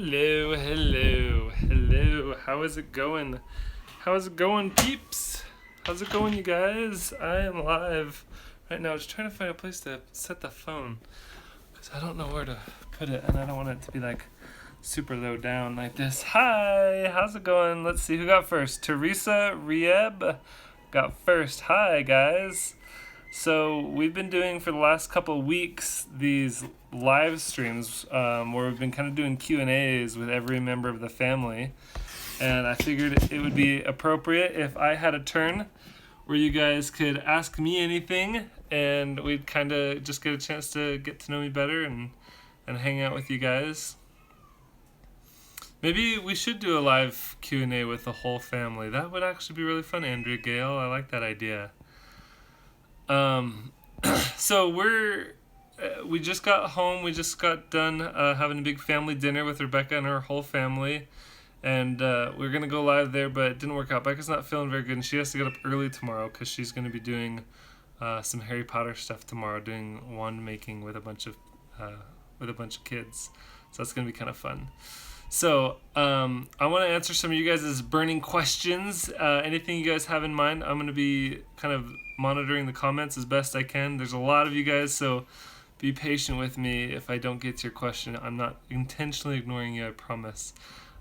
Hello, hello, hello. How is it going? How's it going, peeps? How's it going, you guys? I am live right now. Just trying to find a place to set the phone because I don't know where to put it, and I don't want it to be like super low down like this. Hi, how's it going? Let's see who got first. Teresa Rieb got first. Hi, guys. So we've been doing for the last couple of weeks these live streams where we've been kind of doing Q&As with every member of the family, and I figured it would be appropriate if I had a turn where you guys could ask me anything and we'd kind of just get a chance to get to know me better and hang out with you guys. Maybe we should do a live Q&A with the whole family. That would actually be really fun, Andrea Gale. I like that idea. So we just got home. We just got done having a big family dinner with Rebecca and her whole family, and we're gonna go live there, but it didn't work out. Becca's not feeling very good, and she has to get up early tomorrow because she's gonna be doing some Harry Potter stuff tomorrow, doing wand making with a bunch of kids. So that's gonna be kind of fun. So I want to answer some of you guys' burning questions. Anything you guys have in mind, I'm going to be kind of monitoring the comments as best I can. There's a lot of you guys, so be patient with me if I don't get to your question. I'm not intentionally ignoring you, I promise.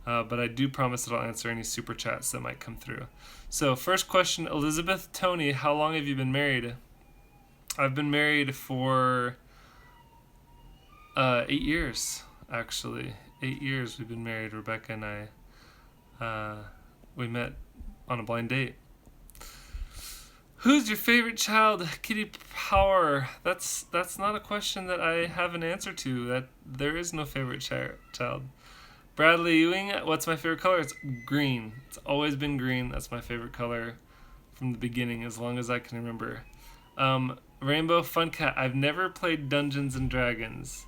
But I do promise that I'll answer any super chats that might come through. So first question, Elizabeth Tony, how long have you been married? I've been married for 8 years, actually. 8 years we've been married, Rebecca and I. We met on a blind date. Who's your favorite child? Kitty Power. That's not a question that I have an answer to. That there is no favorite child. Bradley Ewing, what's my favorite color? It's green. It's always been green. That's my favorite color from the beginning, as long as I can remember. Rainbow Fun Cat. I've never played Dungeons and Dragons.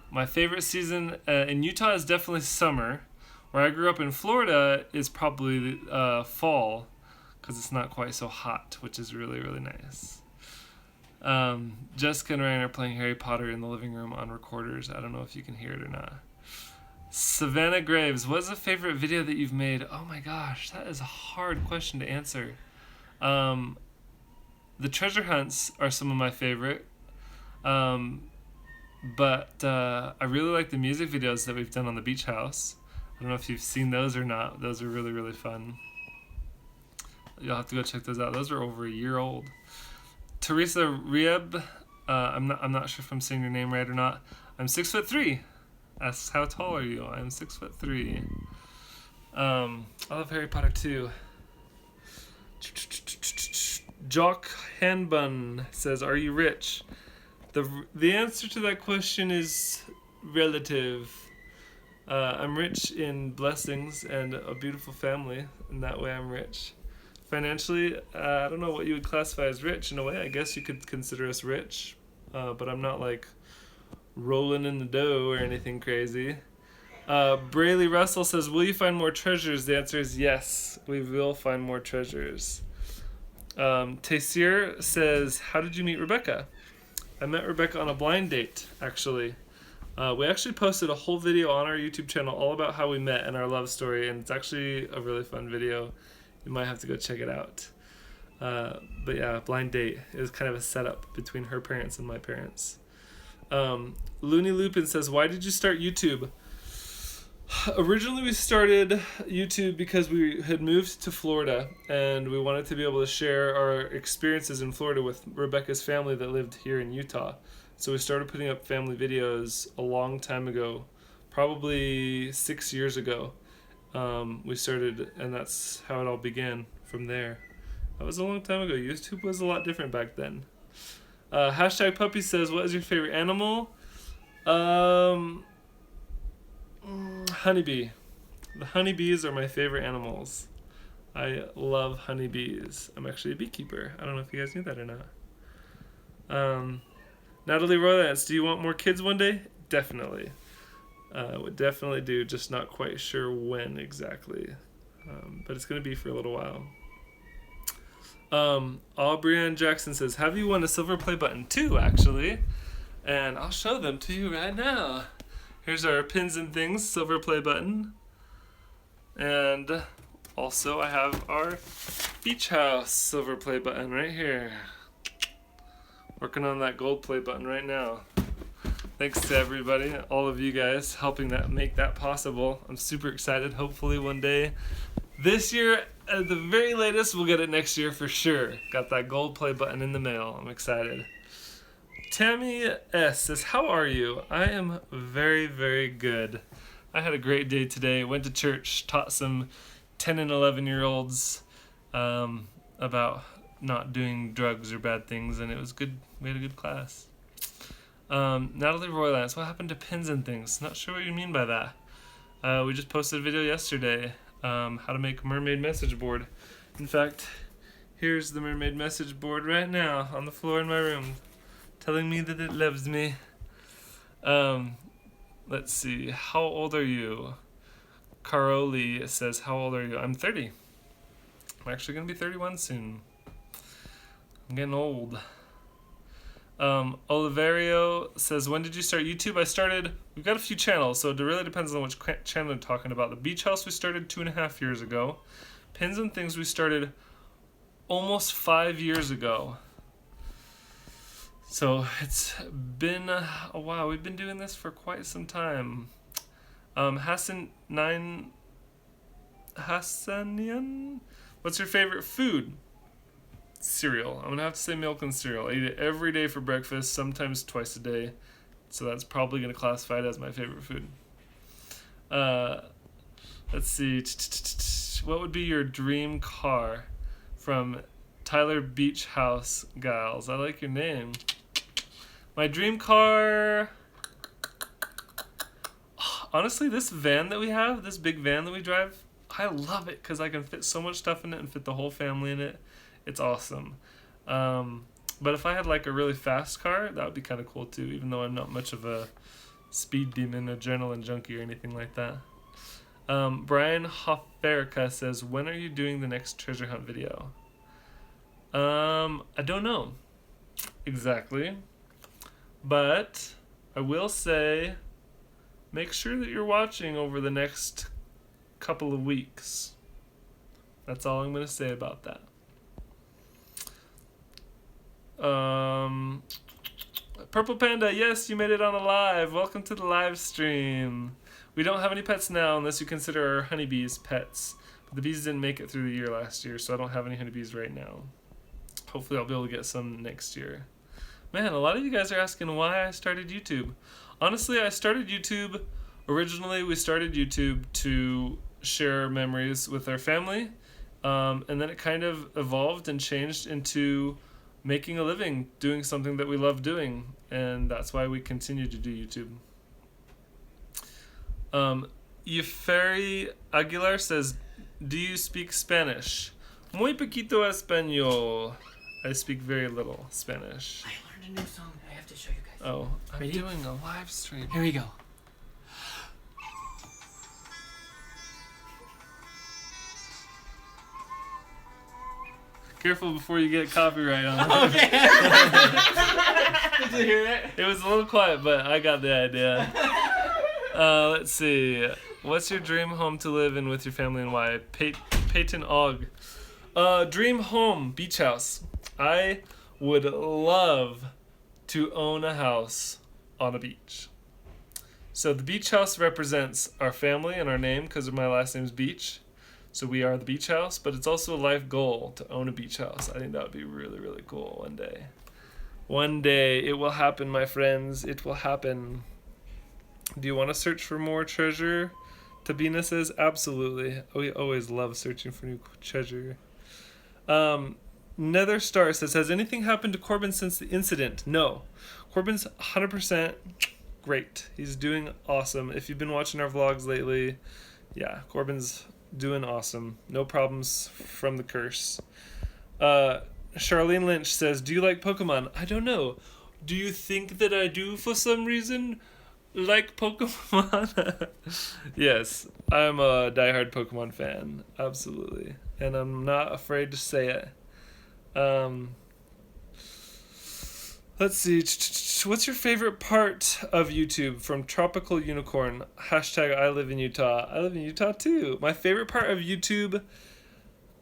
My favorite season in Utah is definitely summer. Where I grew up in Florida is probably fall, because it's not quite so hot, which is really, really nice. Jessica and Ryan are playing Harry Potter in the living room on recorders. I don't know if you can hear it or not. Savannah Graves, what's a favorite video that you've made? Oh my gosh, that is a hard question to answer. The treasure hunts are some of my favorite. But I really like the music videos that we've done on the beach house. I don't know if you've seen those or not. Those are really, really fun. You'll have to go check those out. Those are over a year old. Teresa Rieb, I'm not sure if I'm saying your name right or not. I'm 6'3". Asks how tall are you? I'm 6'3". I love Harry Potter too. Jock Hanbun says, "Are you rich?" The answer to that question is relative. I'm rich in blessings and a beautiful family, and that way I'm rich. Financially, I don't know what you would classify as rich. In a way, I guess you could consider us rich, but I'm not like rolling in the dough or anything crazy. Brayley Russell says, "Will you find more treasures?" The answer is yes, we will find more treasures. Taysir says, "How did you meet Rebecca?" I met Rebecca on a blind date, actually. We actually posted a whole video on our YouTube channel all about how we met and our love story, and it's actually a really fun video. You might have to go check it out. But yeah, blind date is kind of a setup between her parents and my parents. Looney Lupin says, "Why did you start YouTube?" Originally we started YouTube because we had moved to Florida and we wanted to be able to share our experiences in Florida with Rebecca's family that lived here in Utah. So we started putting up family videos a long time ago, probably 6 years ago. We started, and that's how it all began from there. That was a long time ago. YouTube was a lot different back then. Hashtag Puppy says, "What is your favorite animal?" Honeybee. The honeybees are my favorite animals. I love honeybees. I'm actually a beekeeper. I don't know if you guys knew that or not. Natalie Roylance, do you want more kids one day? Definitely. Would definitely do, just not quite sure when exactly. But it's going to be for a little while. Aubrey Jackson says, "Have you won a silver play button?" 2, actually. And I'll show them to you right now. Here's our pins and things silver play button. And also I have our beach house silver play button right here. Working on that gold play button right now. Thanks to everybody, all of you guys helping make that possible. I'm super excited. Hopefully one day this year, at the very latest, we'll get it next year for sure. Got that gold play button in the mail. I'm excited. Tammy S says, how are you? I am very, very good. I had a great day today. Went to church, taught some 10 and 11-year-olds about not doing drugs or bad things, and it was good. We had a good class. Natalie Roylance, what happened to pins and things? Not sure what you mean by that. We just posted a video yesterday, how to make a mermaid message board. In fact, here's the mermaid message board right now on the floor in my room, telling me that it loves me. Let's see, how old are you? Caroli says, how old are you? I'm 30. I'm actually going to be 31 soon. I'm getting old. Oliverio says, when did you start YouTube? We've got a few channels, so it really depends on which channel I'm talking about. The Beach House we started 2.5 years ago. Pins and Things we started almost 5 years ago. So it's been a while. We've been doing this for quite some time. Hassanian, what's your favorite food? Cereal. I'm gonna have to say milk and cereal. I eat it every day for breakfast, sometimes twice a day. So that's probably gonna classify it as my favorite food. Let's see. What would be your dream car? From Tyler Beach House Giles. I like your name. My dream car. Honestly, this van that we have, this big van that we drive, I love it because I can fit so much stuff in it and fit the whole family in it. It's awesome. But if I had like a really fast car, that would be kind of cool too, even though I'm not much of a speed demon, adrenaline junkie, or anything like that. Brian Hoferica says, when are you doing the next treasure hunt video? I don't know exactly, but I will say, make sure that you're watching over the next couple of weeks. That's all I'm going to say about that. Purple Panda, yes, you made it on a live. Welcome to the live stream. We don't have any pets now unless you consider our honeybees pets. But the bees didn't make it through the year last year, so I don't have any honeybees right now. Hopefully I'll be able to get some next year. Man, a lot of you guys are asking why I started YouTube. Honestly, I started YouTube. Originally, we started YouTube to share memories with our family. And then it kind of evolved and changed into making a living, doing something that we love doing. And that's why we continue to do YouTube. Yeferi Aguilar says, do you speak Spanish? Muy poquito español. I speak very little Spanish. I learned a new song that I have to show you guys. Oh, I'm Ready? doing a live stream. Here we go. Careful before you get copyright on it. Okay. Did you hear it? It was a little quiet, but I got the idea. Let's see. What's your dream home to live in with your family and why? Peyton Og. Dream home, beach house. I would love to own a house on a beach. So the beach house represents our family and our name because my last name is Beach. So we are the beach house, but it's also a life goal to own a beach house. I think that would be really, really cool one day. One day it will happen, my friends. It will happen. Do you want to search for more treasure? Tabina says, absolutely. We always love searching for new treasure. Nether Star says, has anything happened to Corbin since the incident? No. Corbin's 100% great. He's doing awesome. If you've been watching our vlogs lately, yeah, Corbin's doing awesome. No problems from the curse. Charlene Lynch says, do you like Pokemon? I don't know. Do you think that I do for some reason like Pokemon? Yes, I'm a diehard Pokemon fan. Absolutely. And I'm not afraid to say it. Let's see. What's your favorite part of YouTube? From Tropical Unicorn. Hashtag I live in Utah. I live in Utah too. My favorite part of YouTube.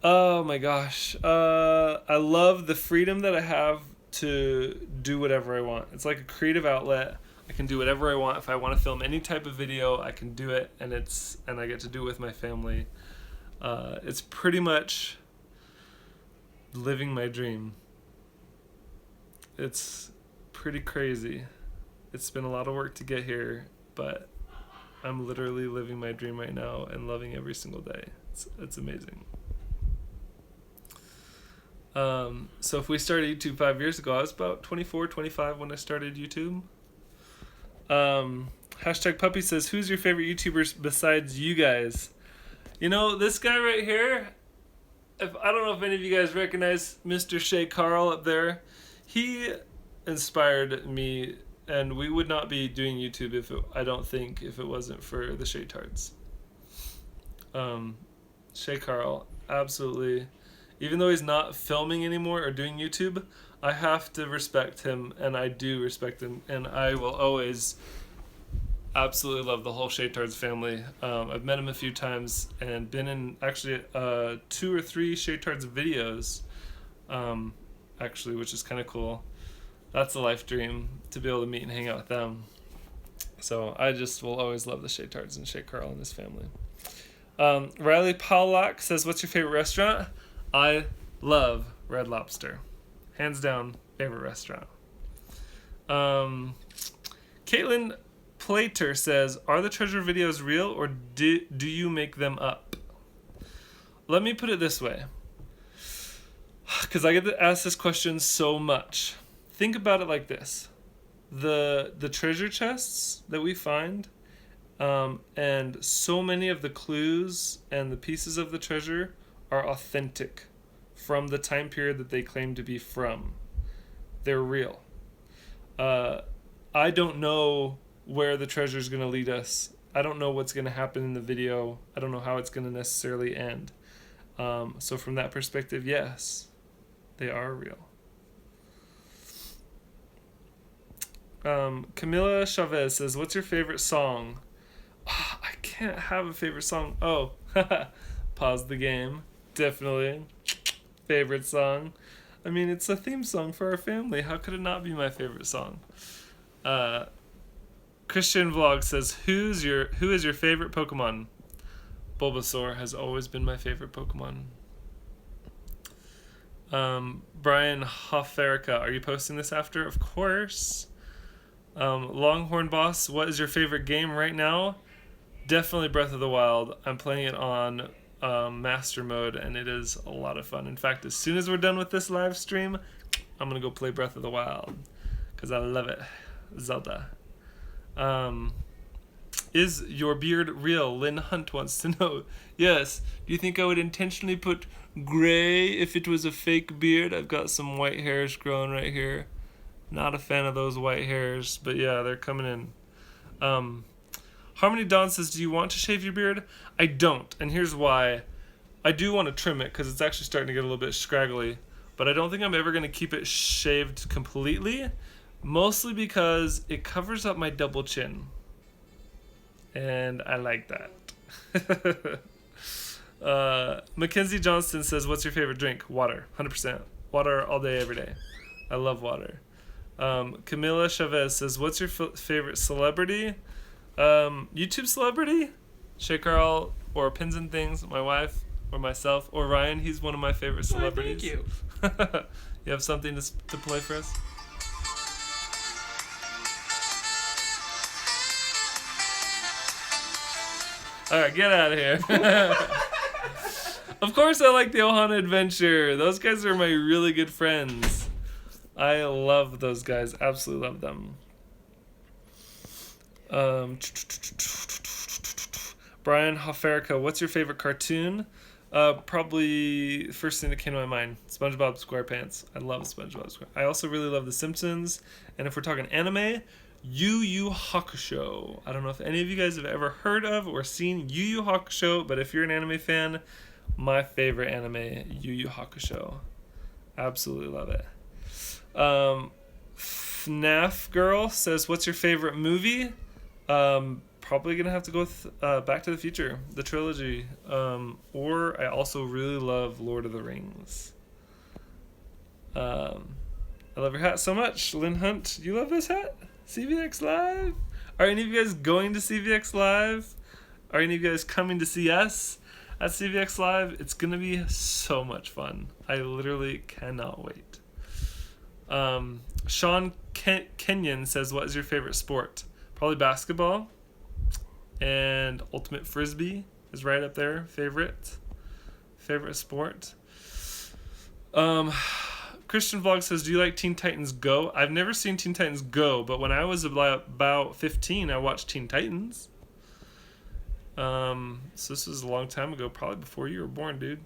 Oh my gosh. I love the freedom that I have to do whatever I want. It's like a creative outlet. I can do whatever I want. If I want to film any type of video, I can do it, and I get to do it with my family. It's pretty much living my dream. It's pretty crazy. It's been a lot of work to get here, but I'm literally living my dream right now and loving every single day. It's amazing. So if we started YouTube 5 years ago, I was about 24, 25 when I started YouTube. Hashtag Puppy says, who's your favorite YouTubers besides you guys? You know, this guy right here, I don't know if any of you guys recognize Mr. Shay Carl up there. He inspired me, and we would not be doing YouTube if it wasn't for the Shay Tards. Shay Carl, absolutely. Even though he's not filming anymore or doing YouTube, I have to respect him, and I do respect him, and I will always absolutely love the whole Shay Tards family. I've met him a few times and been in actually 2 or 3 Shay Tards videos, actually, which is kind of cool. That's a life dream, to be able to meet and hang out with them. So I just will always love the Shay Tards and Shay Carl and his family. Riley Pollack says, what's your favorite restaurant? I love Red Lobster. Hands down, favorite restaurant. Caitlin Plater says, are the treasure videos real, or do you make them up? Let me put it this way, because I get to ask this question so much. Think about it like this. The treasure chests that we find, and so many of the clues and the pieces of the treasure are authentic from the time period that they claim to be from. They're real. I don't know where the treasure is going to lead us. I don't know what's going to happen in the video. I don't know how it's going to necessarily end. So from that perspective, yes, they are real. Camila Chavez says, what's your favorite song? Oh, I can't have a favorite song. Oh, pause the game. Definitely. Favorite song. I mean, it's a theme song for our family. How could it not be my favorite song? Christian Vlog says, who is your favorite Pokemon? Bulbasaur has always been my favorite Pokemon. Brian Hofferica, are you posting this after? Of course. Longhorn Boss, what is your favorite game right now? Definitely Breath of the Wild. I'm playing it on Master Mode, and it is a lot of fun. In fact, as soon as we're done with this live stream, I'm going to go play Breath of the Wild, because I love it. Zelda. Is your beard real? Lynn Hunt wants to know. Yes. Do you think I would intentionally put gray if it was a fake beard? I've got some white hairs growing right here. Not a fan of those white hairs, but yeah, they're coming in. Harmony Dawn says, do you want to shave your beard? I don't, and here's why. I do want to trim it because it's actually starting to get a little bit scraggly, but I don't think I'm ever going to keep it shaved completely, mostly because it covers up my double chin, and I like that. Mackenzie Johnston says, what's your favorite drink? Water, 100%. Water all day, every day. I love water. Camila Chavez says, what's your favorite celebrity? YouTube celebrity? Shay Carl, or Pins and Things, my wife, or myself, or Ryan. He's one of my favorite celebrities. Thank you. You have something to play for us? Alright, get out of here. Of course I like the Ohana Adventure. Those guys are my really good friends. I love those guys. Absolutely love them. Brian Hofferica, what's your favorite cartoon? Probably first thing that came to my mind, SpongeBob SquarePants. I love SpongeBob SquarePants. I also really love The Simpsons. And if we're talking anime, Yu Yu Hakusho. I don't know if any of you guys have ever heard of or seen Yu Yu Hakusho, but if you're an anime fan, my favorite anime, Yu Yu Hakusho. Absolutely love it. FNAF Girl says, what's your favorite movie? Probably gonna have to go with Back to the Future, the trilogy. Or I also really love Lord of the Rings. I love your hat so much. Lynn Hunt, you love this hat? CVX Live? Are any of you guys going to CVX Live? Are any of you guys coming to see us at CVX Live? It's gonna be so much fun. I literally cannot wait. Sean Kenyon says, what is your favorite sport? Probably basketball. And Ultimate Frisbee is right up there. Favorite sport. Christian Vlog says, do you like Teen Titans Go? I've never seen Teen Titans Go, but when I was about 15, I watched Teen Titans. So this was a long time ago, probably before you were born, dude.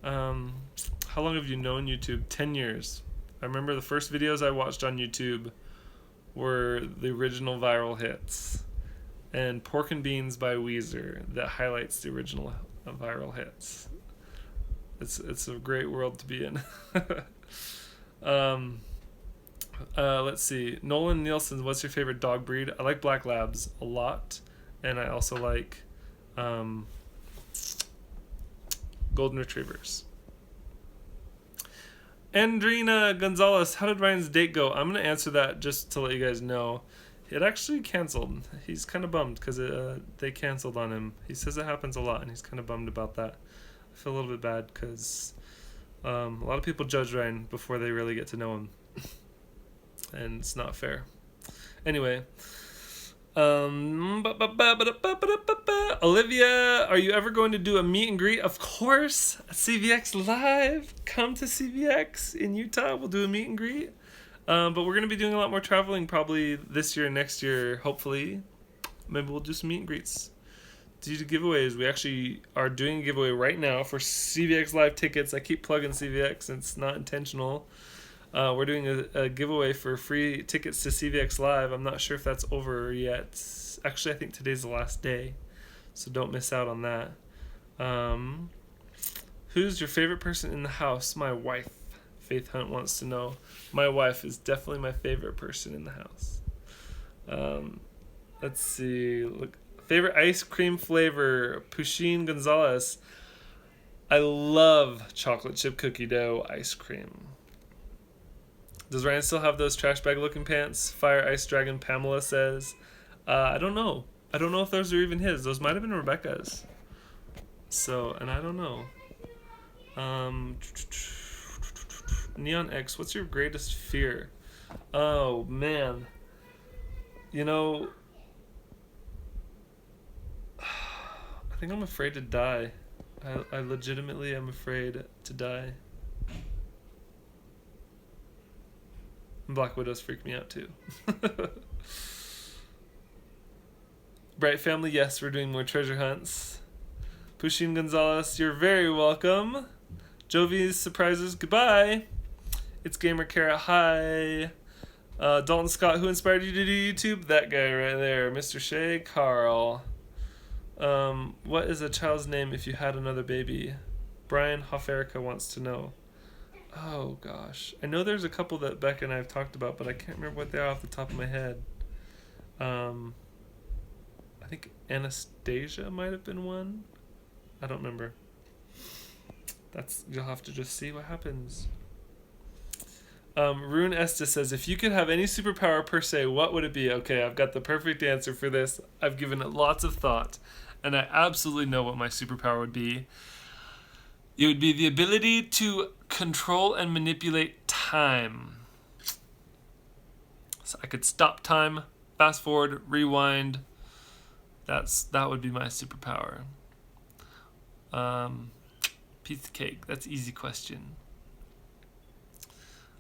How long have you known YouTube? 10 years. I remember the first videos I watched on YouTube were the original viral hits. And Pork and Beans by Weezer that highlights the original viral hits. It's a great world to be in. Let's see. Nolan Nielsen, what's your favorite dog breed? I like Black Labs a lot. And I also like Golden Retrievers. Andrina Gonzalez, how did Ryan's date go? I'm going to answer that just to let you guys know. It actually canceled. He's kind of bummed because they canceled on him. He says it happens a lot, and he's kind of bummed about that. I feel a little bit bad because a lot of people judge Ryan before they really get to know him. And it's not fair. Anyway. Olivia, are you ever going to do a meet and greet? Of course. CVX Live. Come to CVX in Utah. We'll do a meet and greet. But we're going to be doing a lot more traveling probably this year and next year, hopefully. Maybe we'll do some meet and greets. Due to giveaways, we actually are doing a giveaway right now for CVX Live tickets. I keep plugging CVX, and it's not intentional. We're doing a giveaway for free tickets to CVX Live. I'm not sure if that's over yet. Actually, I think today's the last day, so don't miss out on that. Who's your favorite person in the house? My wife. Faith Hunt wants to know. My wife is definitely my favorite person in the house. Let's see. Look, favorite ice cream flavor? Pusheen Gonzalez. I love chocolate chip cookie dough ice cream. Does Ryan still have those trash bag looking pants? Fire Ice Dragon Pamela says. I don't know. I don't know if those are even his. Those might have been Rebecca's. So, and I don't know. Neon X, what's your greatest fear? Oh, man. You know, I think I'm afraid to die. I legitimately am afraid to die. Black Widows freak me out too. Bright Family, yes, we're doing more treasure hunts. Pusheen Gonzalez, you're very welcome. Jovi's surprises, goodbye. It's Gamer Carrot, hi. Dalton Scott, who inspired you to do YouTube? That guy right there, Mr. Shay Carl. What is a child's name if you had another baby? Brian Hofferica wants to know. Oh gosh, I know there's a couple that Becca and I have talked about, but I can't remember what they are off the top of my head. I think Anastasia might have been one. I don't remember. You'll have to just see what happens. Rune Estes says, if you could have any superpower per se, what would it be? Okay, I've got the perfect answer for this. I've given it lots of thought, and I absolutely know what my superpower would be. It would be the ability to control and manipulate time. So I could stop time, fast forward, rewind. That would be my superpower. Piece of cake. That's easy question.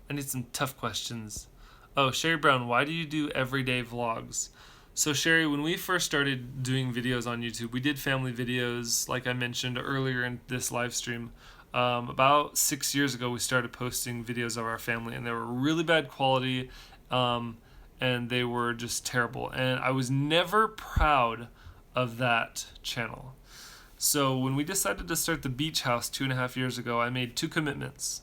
I need some tough questions. Oh, Sherry Brown, why do you do everyday vlogs? So Sherry, when we first started doing videos on YouTube, we did family videos, like I mentioned earlier in this live stream. About 6 years ago, we started posting videos of our family, and they were really bad quality, and they were just terrible. And I was never proud of that channel. So when we decided to start the Beach House 2.5 years ago, I made two commitments.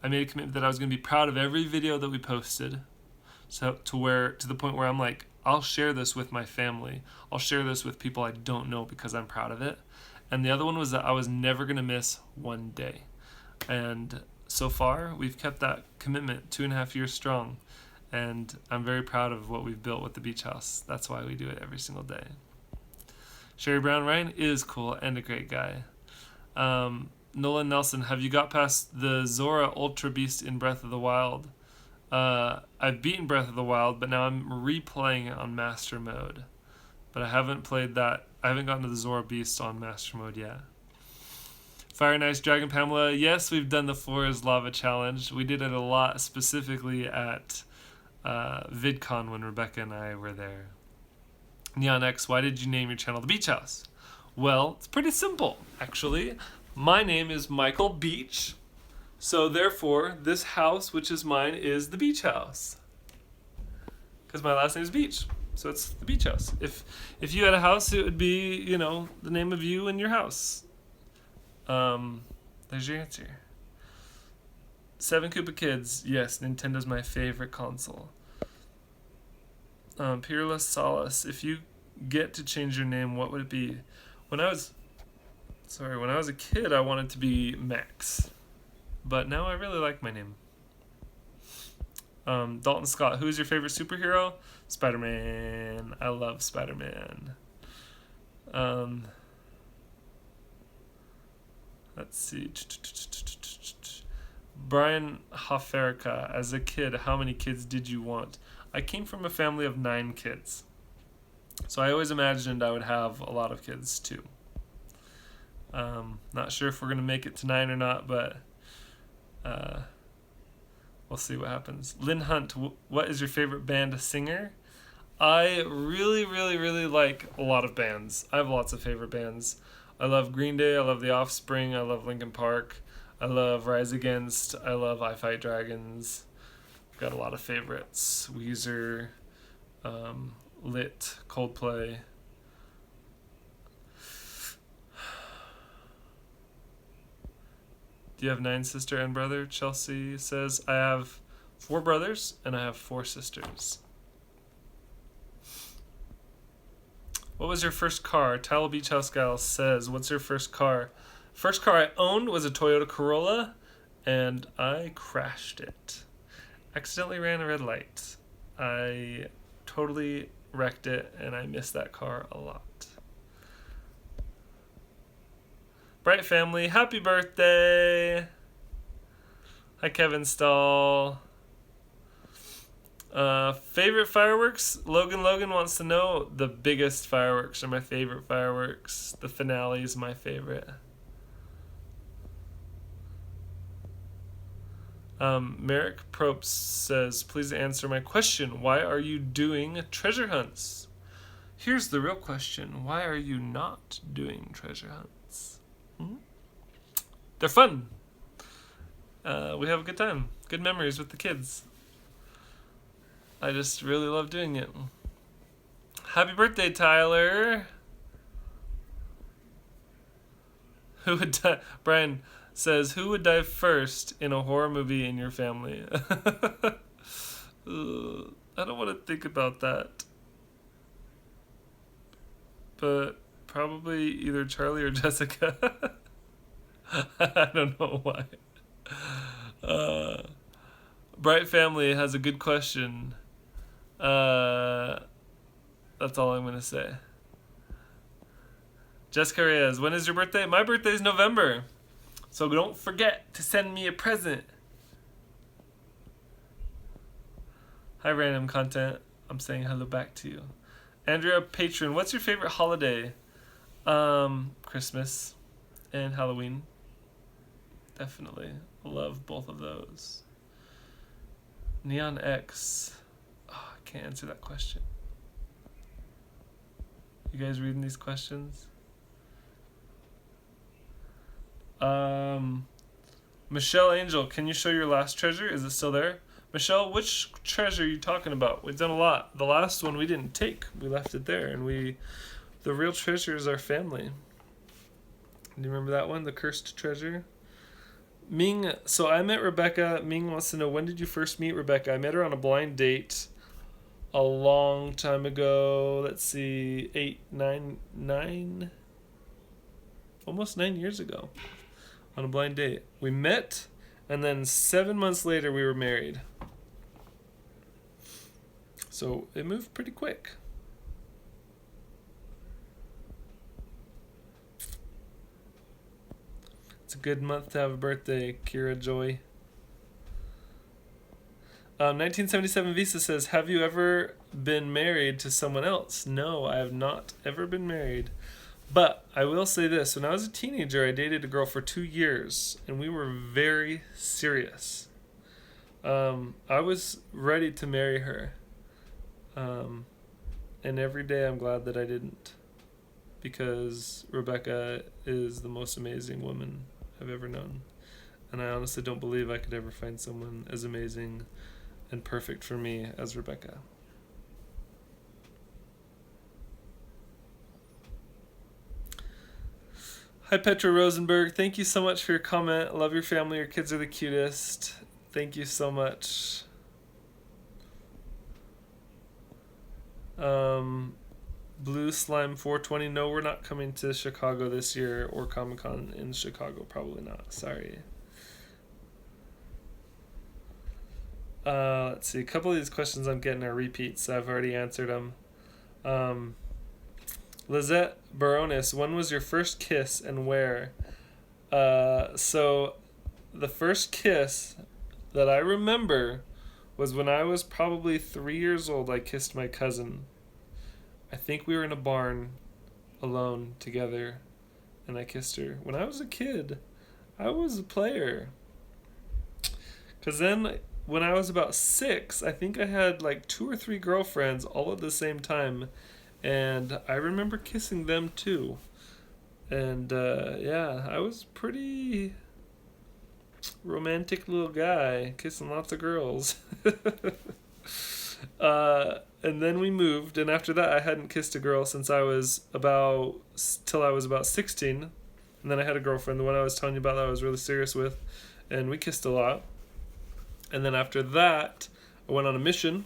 I made a commitment that I was going to be proud of every video that we posted, So to the point where I'm like, I'll share this with my family. I'll share this with people I don't know because I'm proud of it. And the other one was that I was never going to miss one day. And so far, we've kept that commitment 2.5 years strong. And I'm very proud of what we've built with the beach house. That's why we do it every single day. Sherry Brown, Ryan is cool and a great guy. Nolan Nelson, have you got past the Zora Ultra Beast in Breath of the Wild? I've beaten Breath of the Wild, but now I'm replaying it on Master Mode. But I haven't played that. I haven't gotten to the Zora Beast on Master Mode yet. Fire Nice Dragon Pamela, yes, we've done the Floor is Lava Challenge. We did it a lot, specifically at VidCon when Rebecca and I were there. Neon X, why did you name your channel The Beach House? Well, it's pretty simple, actually. My name is Michael Beach, so therefore, this house, which is mine, is the Beach House. Because my last name is Beach, so it's the Beach House. If you had a house, it would be, you know, the name of you and your house. There's your answer. 7 Koopa Kids, yes, Nintendo's my favorite console. Peerless Solace, if you get to change your name, what would it be? When I was a kid, I wanted to be Max, but now I really like my name. Dalton Scott, who is your favorite superhero? Spider-Man. I love Spider-Man. Let's see. Brian Hoferica, as a kid, how many kids did you want? I came from a family of 9 kids, so I always imagined I would have a lot of kids too. Not sure if we're going to make it to 9 or not, but we'll see what happens. Lynn Hunt, what is your favorite band singer? I really, really, really like a lot of bands. I have lots of favorite bands. I love Green Day, I love The Offspring, I love Linkin Park, I love Rise Against, I love I Fight Dragons. I've got a lot of favorites. Weezer, Lit, Coldplay. Do you have 9 sister and brother? Chelsea says, I have 4 brothers and I have 4 sisters. What was your first car? Tile Beach House Gal says, what's your first car? First car I owned was a Toyota Corolla, and I crashed it. Accidentally ran a red light. I totally wrecked it, and I miss that car a lot. Bright Family, happy birthday! Hi, Kevin Stahl. Favorite fireworks? Logan wants to know. The biggest fireworks are my favorite fireworks. The finale is my favorite. Merrick Propes says, please answer my question. Why are you doing treasure hunts? Here's the real question. Why are you not doing treasure hunts? They're fun. We have a good time. Good memories with the kids. I just really love doing it. Happy birthday, Tyler. Who would die? Brian says, who would die first in a horror movie in your family? I don't want to think about that. But probably either Charlie or Jessica. I don't know why. Bright Family has a good question. That's all I'm going to say. Jessica Reyes, when is your birthday? My birthday is November. So don't forget to send me a present. Hi, random content. I'm saying hello back to you. Andrea Patron, what's your favorite holiday? Christmas and Halloween. Definitely. Love both of those. Neon X. Oh, I can't answer that question. You guys reading these questions? Michelle Angel, can you show your last treasure? Is it still there? Michelle, which treasure are you talking about? We've done a lot. The last one we didn't take. We left it there, and the real treasure is our family. Do you remember that one? The cursed treasure? Ming, so I met Rebecca. Ming wants to know, when did you first meet Rebecca? I met her on a blind date a long time ago. Let's see, almost 9 years ago on a blind date. We met, and then 7 months later we were married. So it moved pretty quick. It's a good month to have a birthday, Kira Joy. 1977 Visa says, have you ever been married to someone else? No, I have not ever been married. But I will say this. When I was a teenager, I dated a girl for 2 years, and we were very serious. I was ready to marry her. And every day I'm glad that I didn't. Because Rebecca is the most amazing woman I've ever known. And I honestly don't believe I could ever find someone as amazing and perfect for me as Rebecca. Hi, Petra Rosenberg. Thank you so much for your comment. Love your family. Your kids are the cutest. Thank you so much. Blue Slime 420. No, we're not coming to Chicago this year, or Comic-Con in Chicago. Probably not. Sorry. Let's see. A couple of these questions I'm getting are repeats. I've already answered them. Lizette Baronis, when was your first kiss and where? So the first kiss that I remember was when I was probably 3 years old. I kissed my cousin. I think we were in a barn alone together, and I kissed her. When I was a kid, I was a player. Because then when I was about 6, I think I had like 2 or 3 girlfriends all at the same time. And I remember kissing them too. And yeah, I was pretty romantic little guy, kissing lots of girls. And then we moved, and after that I hadn't kissed a girl since I was about 16. And then I had a girlfriend, the one I was telling you about that I was really serious with, and we kissed a lot. And then after that, I went on a mission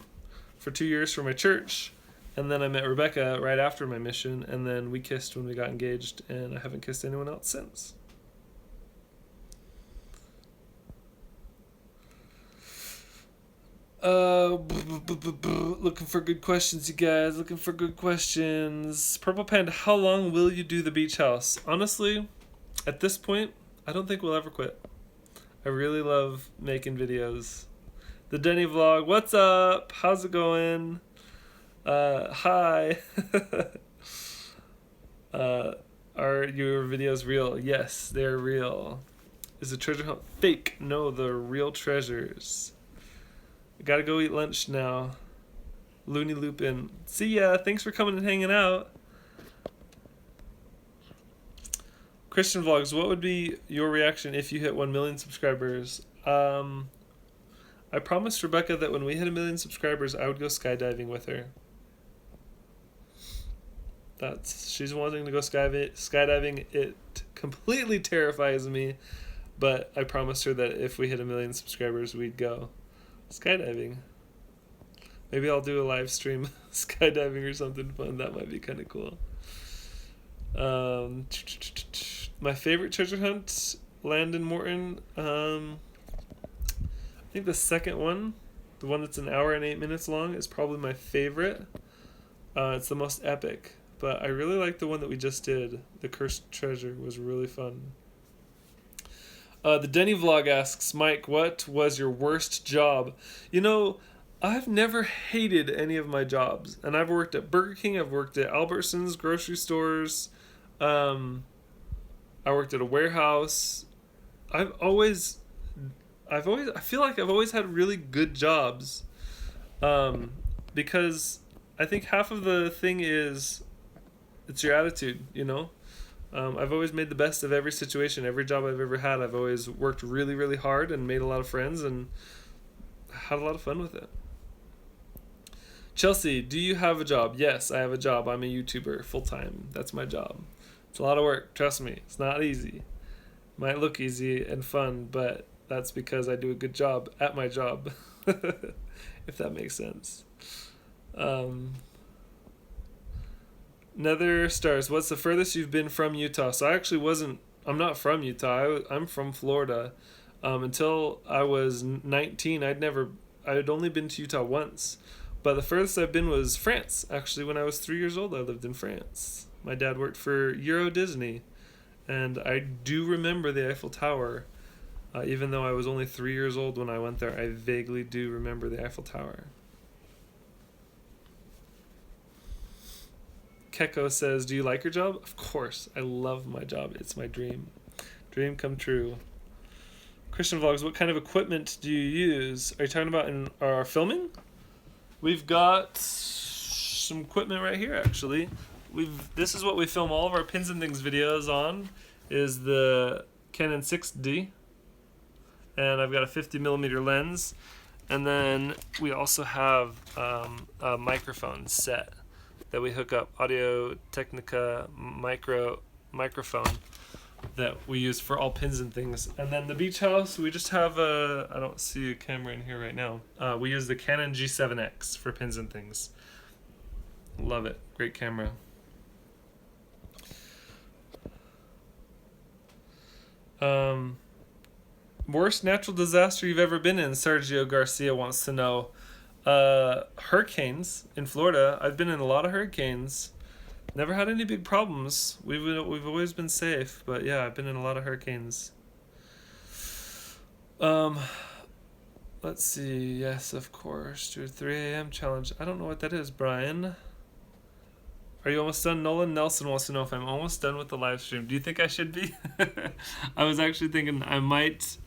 for 2 years for my church. And then I met Rebecca right after my mission, and then we kissed when we got engaged, and I haven't kissed anyone else since. Looking for good questions, you guys. Looking for good questions. Purple Panda, how long will you do the beach house? Honestly, at this point, I don't think we'll ever quit. I really love making videos. The Denny vlog, what's up? How's it going? Hi. Are your videos real? Yes, they're real. Is the treasure hunt fake? No, they're real treasures. I gotta go eat lunch now. Looney Lupin. See ya. Thanks for coming and hanging out. Christian Vlogs, what would be your reaction if you hit 1 million subscribers? I promised Rebecca that when we hit 1 million subscribers, I would go skydiving with her. She's wanting to go skydiving. It completely terrifies me, but I promised her that if we hit 1 million subscribers, we'd go skydiving. Maybe I'll do a live stream skydiving or something fun. That might be kind of cool. My favorite treasure hunt, Landon Morton. I think the second one, the one that's 1 hour and 8 minutes long, is probably my favorite. It's the most epic. But I really like the one that we just did. The Cursed Treasure was really fun. The Denny vlog asks, Mike, what was your worst job? You know, I've never hated any of my jobs. And I've worked at Burger King. I've worked at Albertsons, grocery stores. I worked at a warehouse. I feel like I've always had really good jobs. Because I think half of the thing is it's your attitude, you know? I've always made the best of every situation. Every job I've ever had, I've always worked really, really hard and made a lot of friends and had a lot of fun with it. Chelsea, do you have a job? Yes, I have a job. I'm a YouTuber full-time. That's my job. It's a lot of work. Trust me. It's not easy. Might look easy and fun, but that's because I do a good job at my job. If that makes sense. Nether Stars, what's the furthest you've been from Utah? So I'm not from Utah. I'm from Florida. Until I was 19, I'd only been to Utah once. But the furthest I've been was France. Actually, when I was 3 years old, I lived in France. My dad worked for Euro Disney. And I do remember the Eiffel Tower. Even though I was only 3 years old when I went there, I vaguely do remember the Eiffel Tower. Keko says, do you like your job? Of course. I love my job. It's my dream. Dream come true. Christian Vlogs, what kind of equipment do you use? Are you talking about in our filming? We've got some equipment right here, actually. This is what we film all of our Pins and Things videos on, is the Canon 6D. And I've got a 50mm lens. And then we also have a microphone set that we hook up, Audio Technica microphone that we use for all Pins and Things. And then the beach house, we just have I don't see a camera in here right now. We use the Canon G7X for Pins and Things. Love it. Great camera. Worst natural disaster you've ever been in? Sergio Garcia wants to know. Hurricanes in Florida. I've been in a lot of hurricanes. Never had any big problems. We've always been safe, but yeah, I've been in a lot of hurricanes. Let's see. Yes, of course. Do a 3 a.m. challenge. I don't know what that is, Brian. Are you almost done? Nolan Nelson wants to know if I'm almost done with the live stream. Do you think I should be? I was actually thinking I might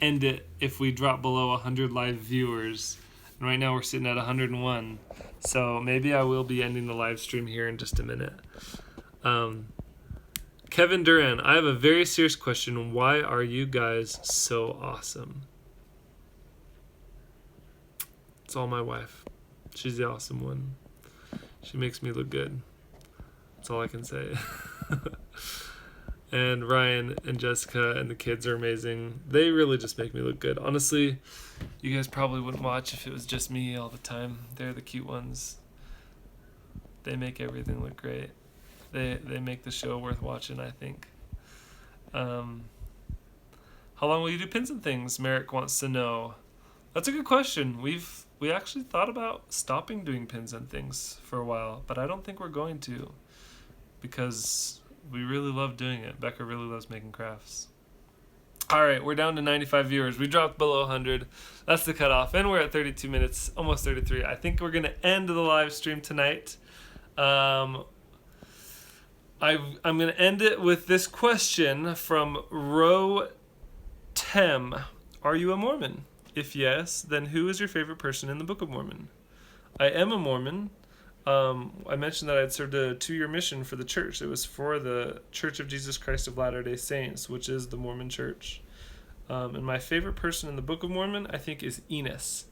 end it if we drop below 100 live viewers. And right now we're sitting at 101. So maybe I will be ending the live stream here in just a minute. Kevin Duran, I have a very serious question. Why are you guys so awesome? It's all my wife. She's the awesome one. She makes me look good. That's all I can say. And Ryan and Jessica and the kids are amazing. They really just make me look good. Honestly, you guys probably wouldn't watch if it was just me all the time. They're the cute ones. They make everything look great. They make the show worth watching, I think. How long will you do Pins and Things? Merrick wants to know. That's a good question. We actually thought about stopping doing Pins and Things for a while, but I don't think we're going to, because we really love doing it. Becca really loves making crafts. All right, we're down to 95 viewers. We dropped below 100. That's the cutoff, and we're at 32 minutes, almost 33. I think we're gonna end the live stream tonight. I'm gonna end it with this question from Ro Tem. Are you a Mormon? If yes, then who is your favorite person in the Book of Mormon? I am a Mormon. I mentioned that I'd served a 2-year mission for the church. It was for the Church of Jesus Christ of Latter-day Saints, which is the Mormon church. And my favorite person in the Book of Mormon, I think, is Enos.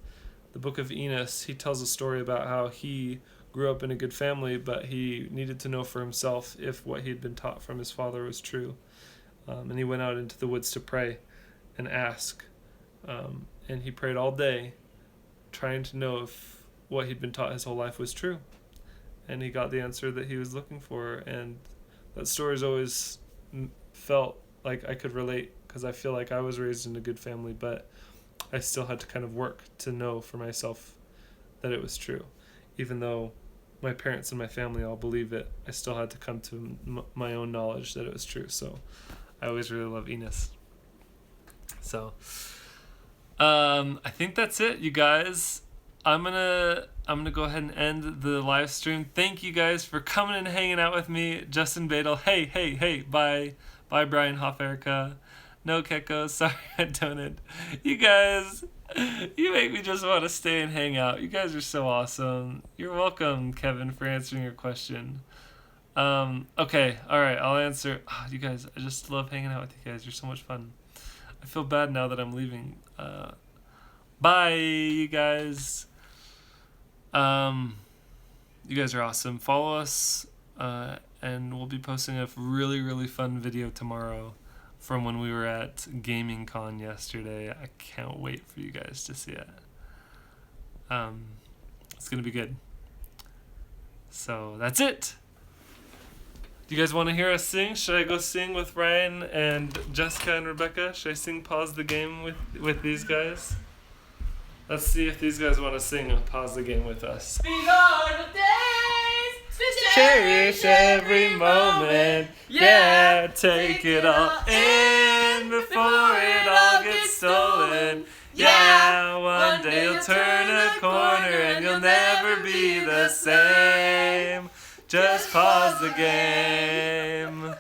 The Book of Enos, he tells a story about how he grew up in a good family, but he needed to know for himself if what he had been taught from his father was true. And he went out into the woods to pray and ask. And he prayed all day, trying to know if what he'd been taught his whole life was true. And he got the answer that he was looking for. And that story's always felt like I could relate, because I feel like I was raised in a good family, but I still had to kind of work to know for myself that it was true. Even though my parents and my family all believe it, I still had to come to my own knowledge that it was true. So I always really love Enos. So I think that's it, you guys. I'm gonna go ahead and end the live stream. Thank you guys for coming and hanging out with me. Justin Badel, hey, bye Brian Hofferica. No Keko, sorry I donated. You guys, you make me just want to stay and hang out. You guys are so awesome. You're welcome, Kevin, for answering your question. Okay, alright, I'll answer. You guys, I just love hanging out with you guys. You're so much fun. I feel bad now that I'm leaving. Bye, you guys. You guys are awesome. Follow us, and we'll be posting a really, really fun video tomorrow from when we were at Gaming Con yesterday. I can't wait for you guys to see it. It's gonna be good. So that's it. Do you guys want to hear us sing? Should I go sing with Ryan and Jessica and Rebecca? Should I sing Pause the Game with these guys? Let's see if these guys want to sing Pause the Game with us. These are the days to Cherish every moment. Yeah, take it all in before it all gets stolen. Yeah, one day you'll turn a corner and you'll never be the same. Just pause the game.